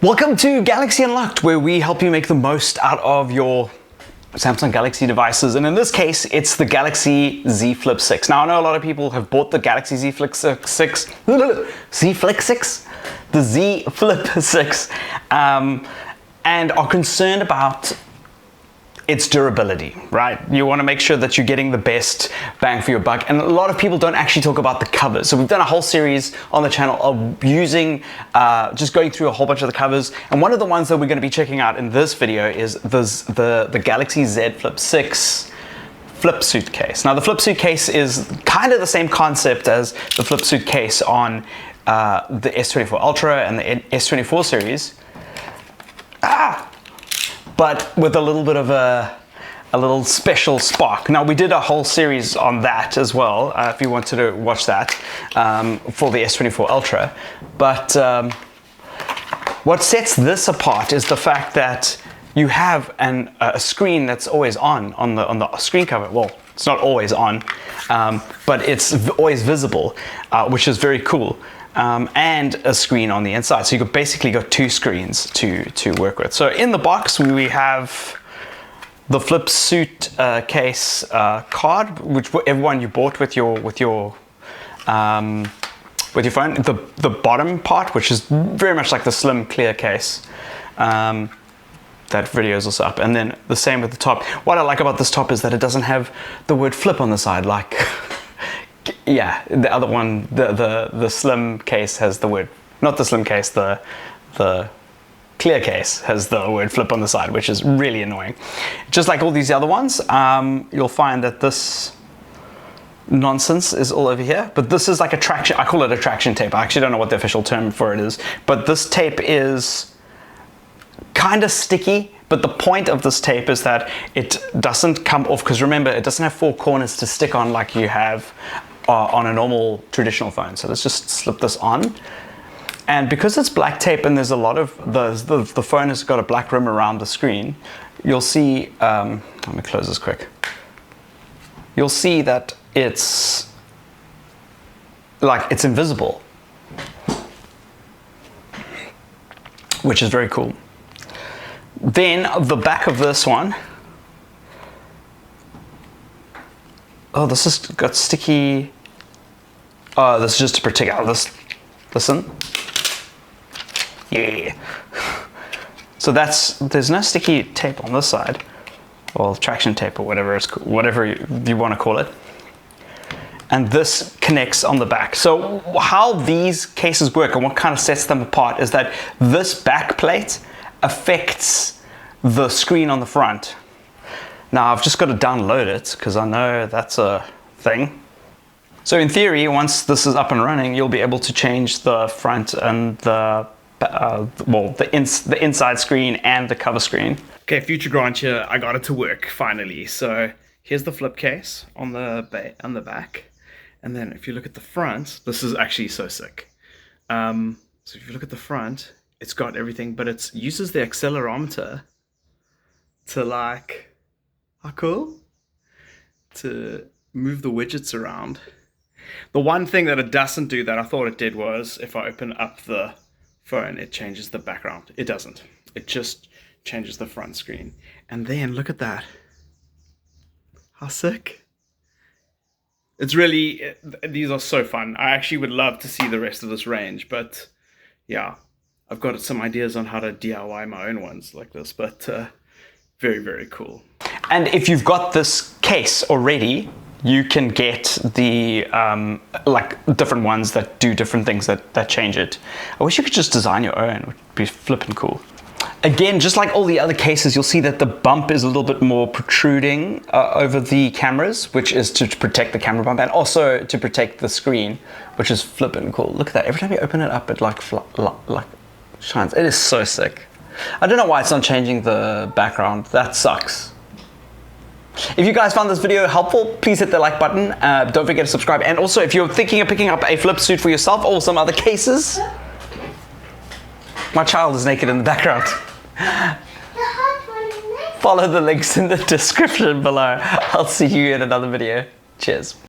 Welcome to Galaxy Unlocked, where we help you make the most out of your Samsung Galaxy devices, and in this case it's the Galaxy Z Flip 6. Now I know a lot of people have bought the Galaxy Z Flip 6, the Z Flip 6, and are concerned about its durability, right? You want to make sure that you're getting the best bang for your buck, and a lot of people don't actually talk about the covers. So we've done a whole series on the channel of using, just going through a whole bunch of the covers, and one of the ones that we're going to be checking out in this video is the Galaxy Z Flip 6 Flipsuit case. Now the Flipsuit case is kind of the same concept as the Flipsuit case on the S24 Ultra and the S24 series. But with a little bit of a little special spark. Now we did a whole series on that as well, if you wanted to watch that, for the S24 Ultra. But what sets this apart is the fact that you have a screen that's always on the screen cover. Well, it's not always on, but it's always visible, which is very cool. And a screen on the inside, so you could basically got two screens to work with. So in the box we have the Flipsuit case card, whichever one you bought with your phone. The bottom part, which is very much like the slim clear case. That video is also up, and then the same with the top. What I like about this top is that it doesn't have the word flip on the side, like yeah, the other one, the slim case has the word, not the slim case, the clear case has the word flip on the side, which is really annoying. Just like all these other ones, you'll find that this nonsense is all over here, but this is like a traction, I call it a traction tape. I actually don't know what the official term for it is, but this tape is kind of sticky. But the point of this tape is that it doesn't come off, because remember, it doesn't have four corners to stick on like you have on a normal traditional phone. So let's just slip this on. And because it's black tape and there's a lot of, the phone has got a black rim around the screen, you'll see, let me close this quick. You'll see that it's invisible, which is very cool. Then the back of this one, oh, this has got sticky, oh, this is just to protect out this, listen, yeah. So there's no sticky tape on this side, or traction tape or whatever you want to call it. And this connects on the back. So how these cases work and what kind of sets them apart is that this back plate affects the screen on the front. Now I've just got to download it because I know that's a thing. So in theory, once this is up and running, you'll be able to change the front and the inside screen and the cover screen. Okay, future grant here, I got it to work finally. So here's the flip case on the back, and then if you look at the front, this is actually so sick. So if you look at the front, it's got everything, but it uses the accelerometer to, like, how cool? To move the widgets around. The one thing that it doesn't do that I thought it did was, if I open up the phone, it changes the background. It doesn't. It just changes the front screen. And then look at that. How sick. It's really, these are so fun. I actually would love to see the rest of this range, but yeah. I've got some ideas on how to DIY my own ones like this, but very, very cool. And if you've got this case already, you can get the like different ones that do different things that change it. I wish you could just design your own. It would be flipping cool. Again, just like all the other cases, you'll see that the bump is a little bit more protruding over the cameras, which is to protect the camera bump and also to protect the screen, which is flipping cool. Look at that. Every time you open it up, it like shines. It is so sick. I don't know why it's not changing the background. That sucks. If you guys found this video helpful, please hit the like button. Don't forget to subscribe. And also, if you're thinking of picking up a Flipsuit for yourself or some other cases, my child is naked in the background. Follow the links in the description below. I'll see you in another video. Cheers.